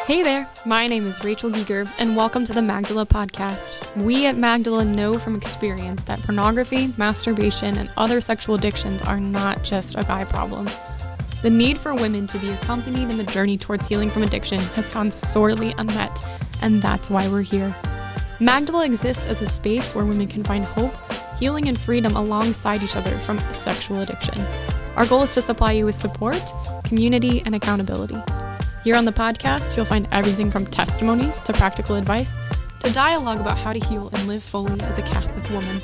Hey there, my name is Rachael and welcome to the Magdala podcast. We at Magdala know from experience that pornography, masturbation, and other sexual addictions are not just a guy problem. The need for women to be accompanied in the journey towards healing from addiction has gone sorely unmet, and that's why we're here. Magdala exists as a space where women can find hope, healing, and freedom alongside each other from sexual addiction. Our goal is to supply you with support, community, and accountability. Here on the podcast, you'll find everything from testimonies to practical advice to dialogue about how to heal and live fully as a Catholic woman.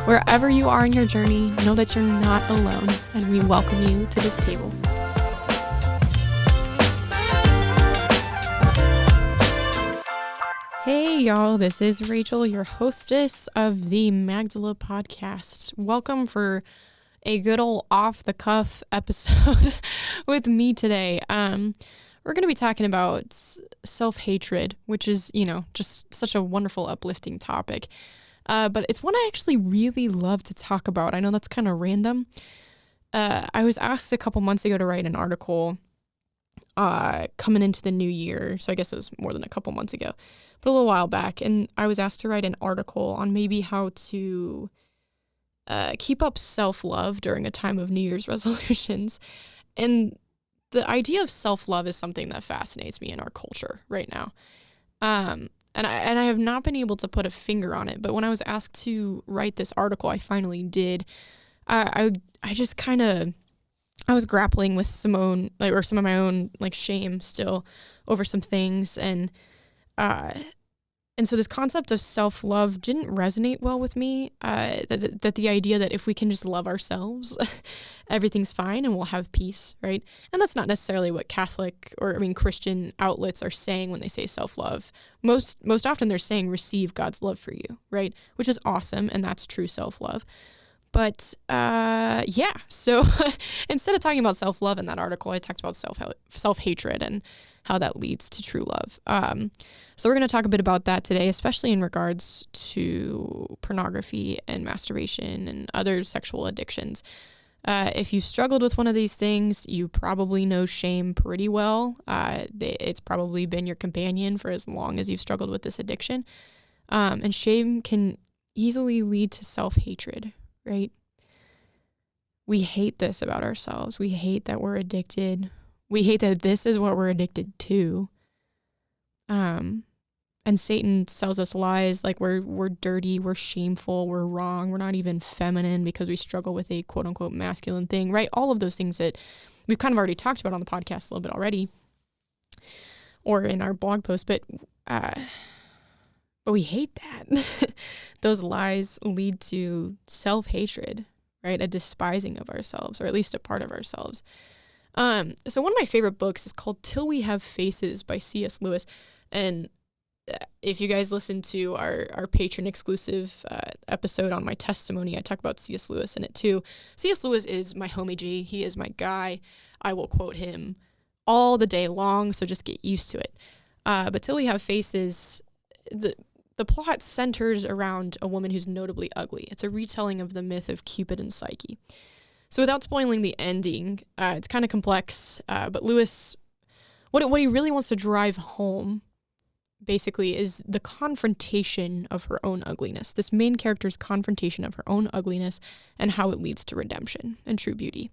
Wherever you are in your journey, know that you're not alone, and we welcome you to this table. Hey y'all, this is Rachael, your hostess of the Magdala podcast. Welcome for a good old off-the-cuff episode with me today. We're going to be talking about self-hatred, which is, just such a wonderful, uplifting topic. But it's one I actually really love to talk about. I know that's kind of random. I was asked a couple months ago to write an article coming into the new year. So I guess it was more than a couple months ago, but a little while back. And I was asked to write an article on maybe how to keep up self-love during a time of New Year's resolutions. And the idea of self-love is something that fascinates me in our culture right now. And I have not been able to put a finger on it, but when I was asked to write this article, I finally did. I just I was grappling with some of my own shame still over some things, and so this concept of self-love didn't resonate well with me, that the idea that if we can just love ourselves, everything's fine and we'll have peace, right? And that's not necessarily what Christian outlets are saying when they say self-love. Most often they're saying receive God's love for you, right? Which is awesome, and that's true self-love. But so instead of talking about self-love in that article, I talked about self-hatred and how that leads to true love. So we're going to talk a bit about that today, especially in regards to pornography and masturbation and other sexual addictions. If you struggled with one of these things, you probably know shame pretty well. It's probably been your companion for as long as you've struggled with this addiction. And shame can easily lead to self-hatred, right? We hate this about ourselves. We hate that we're addicted. We hate that this is what we're addicted to. And Satan sells us lies like we're dirty, we're shameful, we're wrong, we're not even feminine because we struggle with a quote unquote masculine thing, right? All of those things that we've kind of already talked about on the podcast a little bit already, or in our blog post, but we hate that. Those lies lead to self-hatred, right? A despising of ourselves, or at least a part of ourselves. So one of my favorite books is called Till We Have Faces by C.S. Lewis. And if you guys listen to our patron exclusive episode on my testimony, I talk about C.S. Lewis in it too. C.S. Lewis is my homie G. He is my guy. I will quote him all the day long, so just get used to it. But Till We Have Faces, the plot centers around a woman who's notably ugly. It's a retelling of the myth of Cupid and Psyche. So without spoiling the ending, it's kind of complex, but Lewis, what he really wants to drive home, basically, is the confrontation of her own ugliness. This main character's confrontation of her own ugliness and how it leads to redemption and true beauty.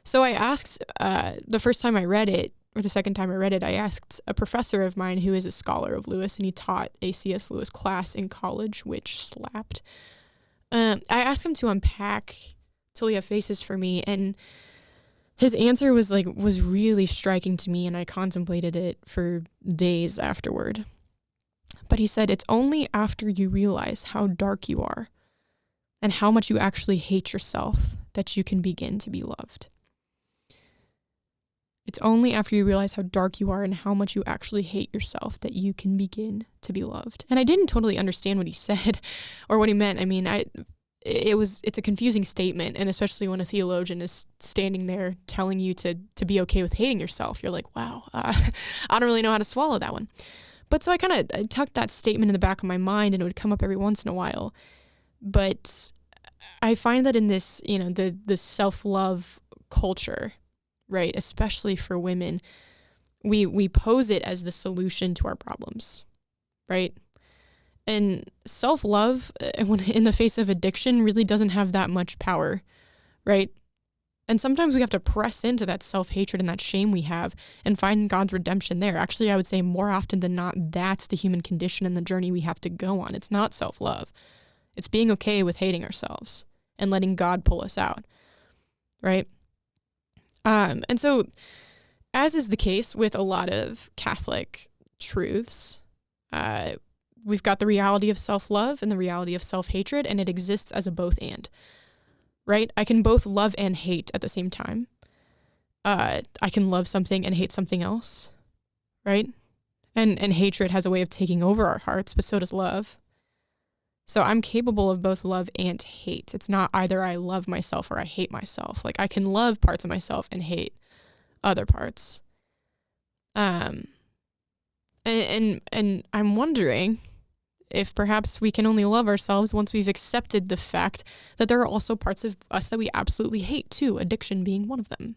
So I asked, the first time I read it, or the second time I read it, I asked a professor of mine who is a scholar of Lewis, and he taught a C.S. Lewis class in college, which slapped. I asked him to unpack Till We Have Faces for me, and his answer was really striking to me, and I contemplated it for days afterward. But he said, it's only after you realize how dark you are and how much you actually hate yourself that you can begin to be loved. It's only after you realize how dark you are and how much you actually hate yourself that you can begin to be loved. And I didn't totally understand what he said or what he meant. I mean, it's a confusing statement, and especially when a theologian is standing there telling you to be okay with hating yourself, you're like, wow, I don't really know how to swallow that one. But so I kind of tucked that statement in the back of my mind, and it would come up every once in a while. But I find that in this, the self-love culture, right? Especially for women, we pose it as the solution to our problems, right? And self-love, when in the face of addiction, really doesn't have that much power, right? And sometimes we have to press into that self-hatred and that shame we have and find God's redemption there. Actually, I would say more often than not, that's the human condition and the journey we have to go on. It's not self-love. It's being okay with hating ourselves and letting God pull us out, right? And so, as is the case with a lot of Catholic truths, we've got the reality of self-love and the reality of self-hatred, and it exists as a both and. Right? I can both love and hate at the same time. I can love something and hate something else, right? And hatred has a way of taking over our hearts, but so does love. So I'm capable of both love and hate. It's not either I love myself or I hate myself. Like I can love parts of myself and hate other parts. And I'm wondering if perhaps we can only love ourselves once we've accepted the fact that there are also parts of us that we absolutely hate too, addiction being one of them.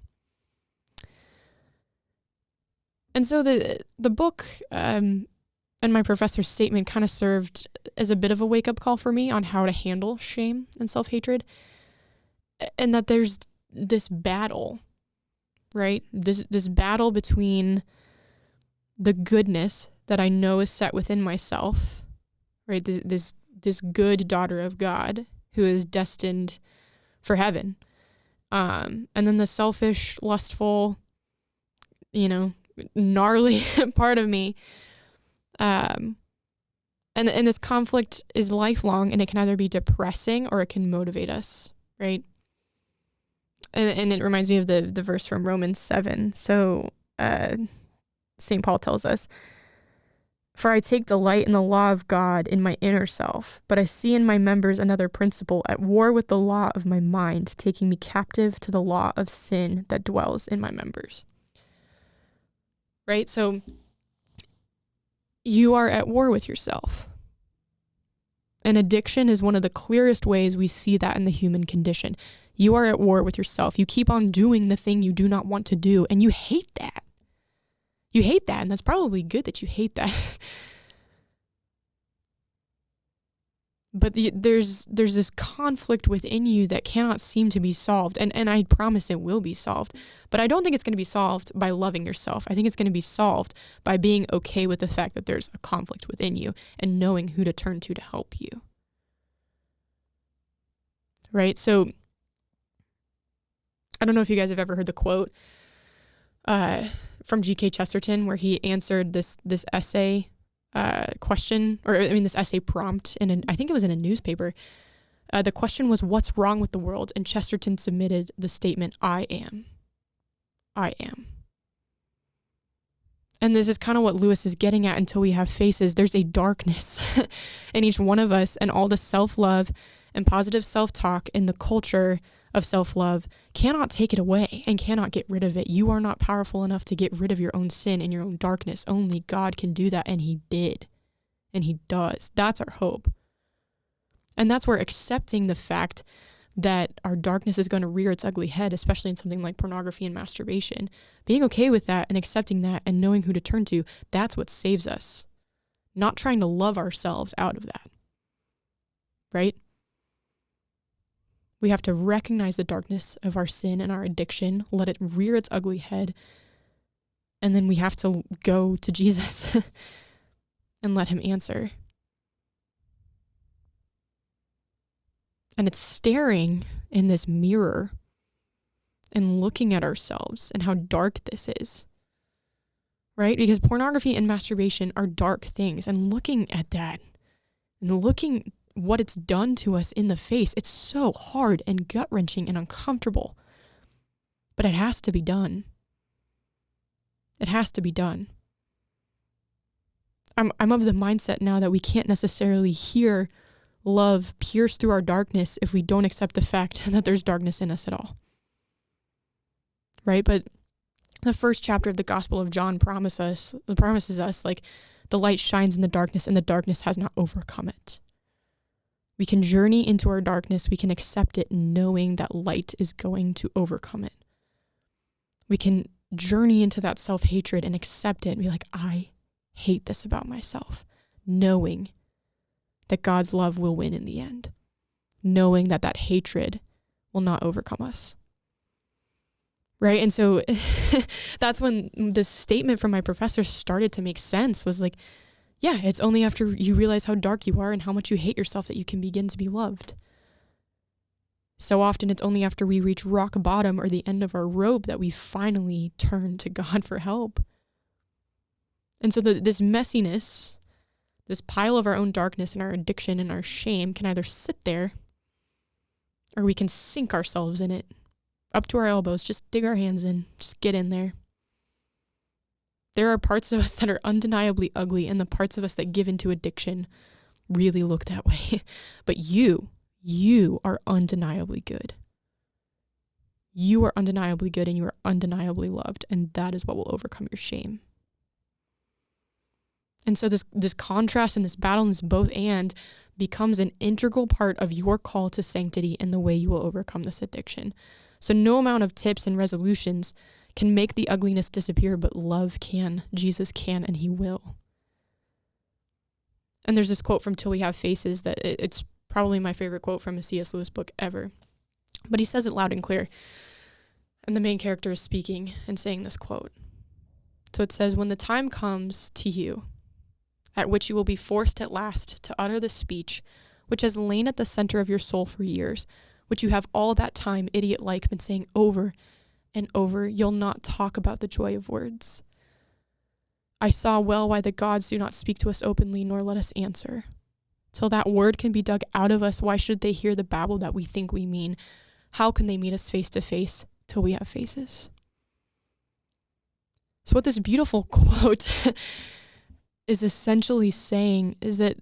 And so the book and my professor's statement kind of served as a bit of a wake-up call for me on how to handle shame and self-hatred, and that there's this battle, right? This battle between the goodness that I know is set within myself, right? This good daughter of God who is destined for heaven. And then the selfish, lustful, gnarly part of me. And this conflict is lifelong, and it can either be depressing or it can motivate us, right? And it reminds me of the verse from Romans 7. So St. Paul tells us, "For I take delight in the law of God in my inner self, but I see in my members another principle at war with the law of my mind, taking me captive to the law of sin that dwells in my members." Right? So you are at war with yourself. And addiction is one of the clearest ways we see that in the human condition. You are at war with yourself. You keep on doing the thing you do not want to do, and you hate that. You hate that, and that's probably good that you hate that. But there's this conflict within you that cannot seem to be solved, and I promise it will be solved. But I don't think it's going to be solved by loving yourself. I think it's going to be solved by being okay with the fact that there's a conflict within you and knowing who to turn to help you. Right? So I don't know if you guys have ever heard the quote from G.K. Chesterton, where he answered this essay question, this essay prompt, I think it was in a newspaper. The question was, what's wrong with the world? And Chesterton submitted the statement, I am. I am. And this is kind of what Lewis is getting at until we have faces. There's a darkness in each one of us, and all the self-love and positive self-talk in the culture of self-love cannot take it away and cannot get rid of it. You are not powerful enough to get rid of your own sin and your own darkness. Only God can do that, and he did. And he does. That's our hope. And that's where accepting the fact that our darkness is going to rear its ugly head, especially in something like pornography and masturbation, being okay with that and accepting that and knowing who to turn to, that's what saves us. Not trying to love ourselves out of that. Right? We have to recognize the darkness of our sin and our addiction, let it rear its ugly head, and then we have to go to Jesus and let him answer. And it's staring in this mirror and looking at ourselves and how dark this is, right? Because pornography and masturbation are dark things, and looking at that and looking what it's done to us in the face, it's so hard and gut-wrenching and uncomfortable. But it has to be done. It has to be done. I'm of the mindset now that we can't necessarily hear love pierce through our darkness if we don't accept the fact that there's darkness in us at all. Right? But the first chapter of the Gospel of John promises us, like, the light shines in the darkness, and the darkness has not overcome it. We can journey into our darkness. We can accept it knowing that light is going to overcome it. We can journey into that self-hatred and accept it and be like, I hate this about myself, knowing that God's love will win in the end, knowing that that hatred will not overcome us. Right? And so that's when this statement from my professor started to make sense, was like, yeah, it's only after you realize how dark you are and how much you hate yourself that you can begin to be loved. So often it's only after we reach rock bottom or the end of our rope that we finally turn to God for help. And so this messiness, this pile of our own darkness and our addiction and our shame can either sit there, or we can sink ourselves in it up to our elbows, just dig our hands in, just get in there. There are parts of us that are undeniably ugly, and the parts of us that give into addiction really look that way. But you are undeniably good. You are undeniably good, and you are undeniably loved, and that is what will overcome your shame. And so this contrast and this battle and this both and becomes an integral part of your call to sanctity and the way you will overcome this addiction. So no amount of tips and resolutions can make the ugliness disappear, but love can. Jesus can, and he will. And there's this quote from Till We Have Faces that it's probably my favorite quote from a C.S. Lewis book ever. But he says it loud and clear. And the main character is speaking and saying this quote. So it says, "When the time comes to you, at which you will be forced at last to utter the speech which has lain at the center of your soul for years, which you have all that time, idiot-like, been saying over and over, you'll not talk about the joy of words. I saw well why the gods do not speak to us openly, nor let us answer. Till that word can be dug out of us, why should they hear the babble that we think we mean? How can they meet us face to face till we have faces?" So what this beautiful quote is essentially saying is that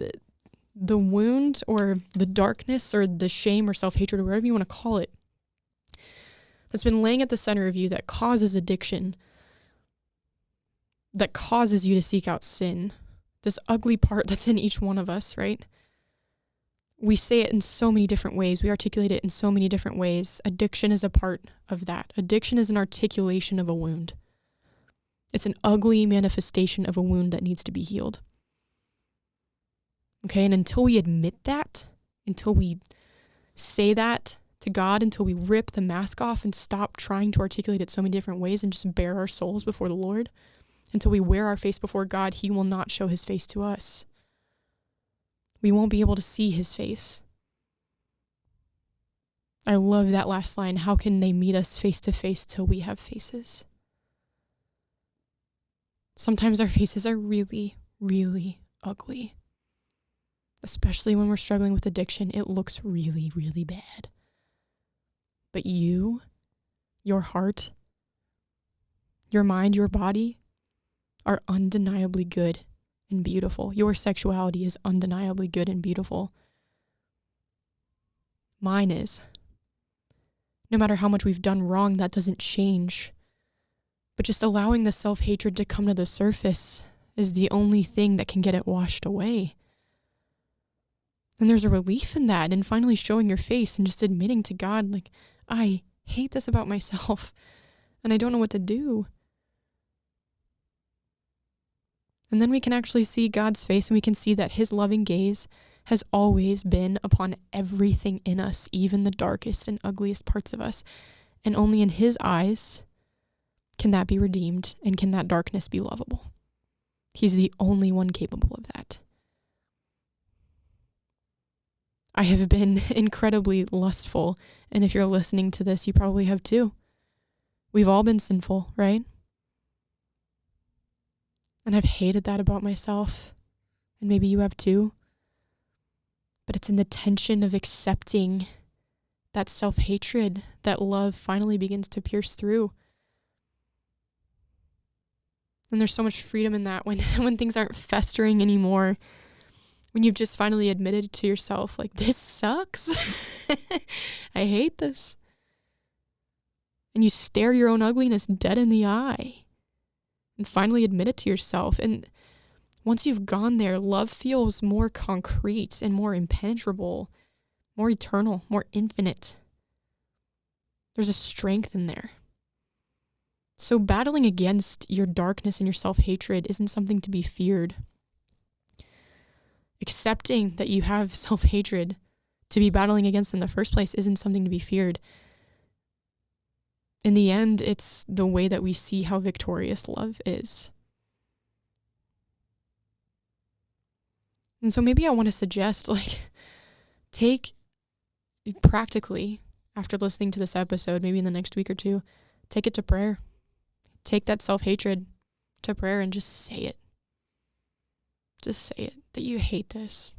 the wound or the darkness or the shame or self-hatred or whatever you want to call it that's been laying at the center of you that causes addiction, that causes you to seek out sin, this ugly part that's in each one of us, right? We say it in so many different ways. We articulate it in so many different ways. Addiction is a part of that. Addiction is an articulation of a wound. It's an ugly manifestation of a wound that needs to be healed. Okay, and until we admit that, until we say that to God, until we rip the mask off and stop trying to articulate it so many different ways and just bare our souls before the Lord, until we wear our face before God, he will not show his face to us. We won't be able to see his face. I love that last line. How can they meet us face to face till we have faces? Sometimes our faces are really, really ugly. Especially when we're struggling with addiction, it looks really, really bad. But you, your heart, your mind, your body are undeniably good and beautiful. Your sexuality is undeniably good and beautiful. Mine is. No matter how much we've done wrong, that doesn't change. But just allowing the self-hatred to come to the surface is the only thing that can get it washed away. And there's a relief in that, and finally showing your face and just admitting to God, like, I hate this about myself, and I don't know what to do. And then we can actually see God's face, and we can see that his loving gaze has always been upon everything in us, even the darkest and ugliest parts of us. And only in his eyes can that be redeemed, and can that darkness be lovable. He's the only one capable of that. I have been incredibly lustful, and if you're listening to this, you probably have too. We've all been sinful, right? And I've hated that about myself, and maybe you have too. But it's in the tension of accepting that self-hatred that love finally begins to pierce through. And there's so much freedom in that when things aren't festering anymore. When you've just finally admitted to yourself, like, this sucks. I hate this. And you stare your own ugliness dead in the eye and finally admit it to yourself. And once you've gone there, love feels more concrete and more impenetrable, more eternal, more infinite. There's a strength in there. So battling against your darkness and your self-hatred isn't something to be feared. Accepting that you have self-hatred to be battling against in the first place isn't something to be feared. In the end, it's the way that we see how victorious love is. And so maybe I want to suggest, take practically, after listening to this episode, maybe in the next week or two, take it to prayer. Take that self-hatred to prayer and just say it. Just say it, that you hate this.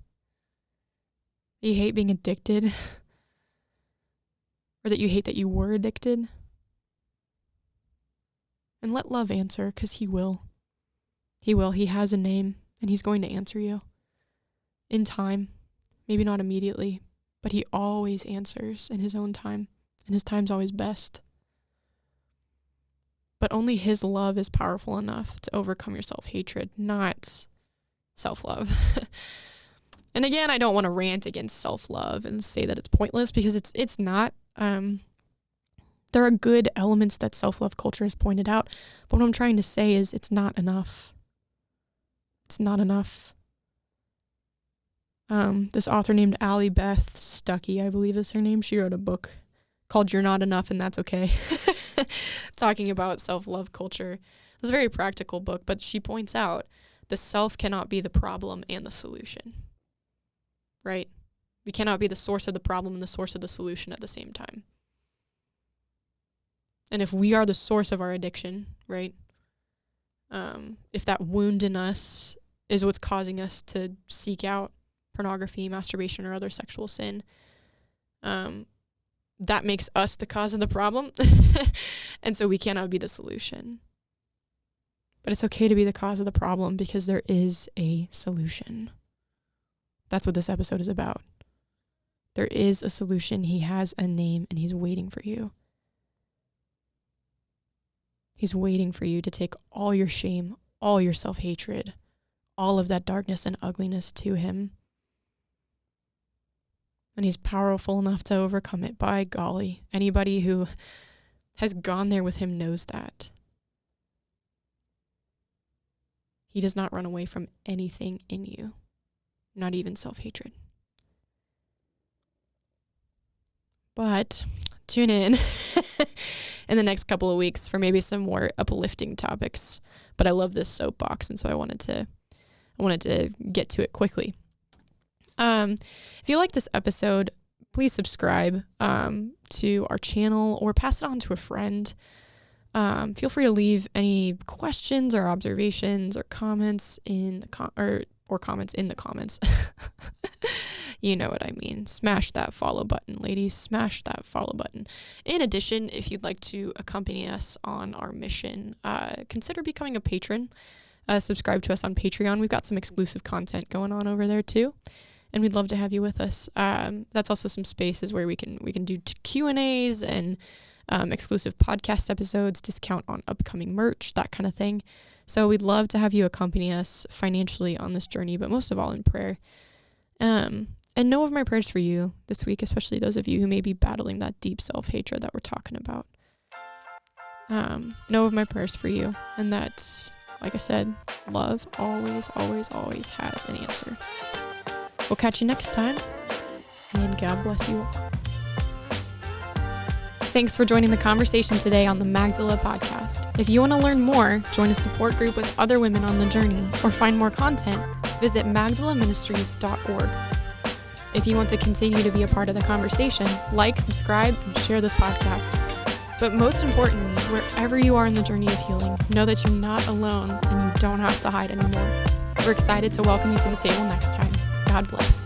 That you hate being addicted. Or that you hate that you were addicted. And let love answer, because he will. He will. He has a name, and he's going to answer you. In time. Maybe not immediately, but he always answers in his own time, and his time's always best. But only his love is powerful enough to overcome your self-hatred, not self-love. And again, I don't want to rant against self-love and say that it's pointless, because it's not. There are good elements that self-love culture has pointed out, but what I'm trying to say is it's not enough. It's not enough. This author named Allie Beth Stuckey, I believe is her name, she wrote a book called You're Not Enough and That's Okay, talking about self-love culture. It's a very practical book, but she points out the self cannot be the problem and the solution, right? We cannot be the source of the problem and the source of the solution at the same time. And if we are the source of our addiction, right? If that wound in us is what's causing us to seek out pornography, masturbation, or other sexual sin, that makes us the cause of the problem. And so we cannot be the solution. But it's okay to be the cause of the problem, because there is a solution. That's what this episode is about. There is a solution. He has a name, and he's waiting for you. He's waiting for you to take all your shame, all your self-hatred, all of that darkness and ugliness to him. And he's powerful enough to overcome it. By golly, anybody who has gone there with him knows that. He does not run away from anything in you, not even self-hatred. But tune in in the next couple of weeks for maybe some more uplifting topics. But I love this soapbox, and so I wanted to get to it quickly. If you like this episode, please subscribe to our channel or pass it on to a friend. Feel free to leave any questions or observations or comments in the comments in the comments. You know what I mean. Smash that follow button, ladies. Smash that follow button. In addition, if you'd like to accompany us on our mission, consider becoming a patron. Subscribe to us on Patreon. We've got some exclusive content going on over there too, and we'd love to have you with us. That's also some spaces where we can do Q&As and exclusive podcast episodes, discount on upcoming merch, that kind of thing. So we'd love to have you accompany us financially on this journey, but most of all in prayer. And know of my prayers for you this week, especially those of you who may be battling that deep self-hatred that we're talking about. Know of my prayers for you, and that, like I said, love always, always, always has an answer. We'll catch you next time, and God bless you all. Thanks for joining the conversation today on the Magdala podcast. If you want to learn more, join a support group with other women on the journey, or find more content, visit magdalaministries.org. If you want to continue to be a part of the conversation, like, subscribe, and share this podcast. But most importantly, wherever you are in the journey of healing, know that you're not alone and you don't have to hide anymore. We're excited to welcome you to the table next time. God bless.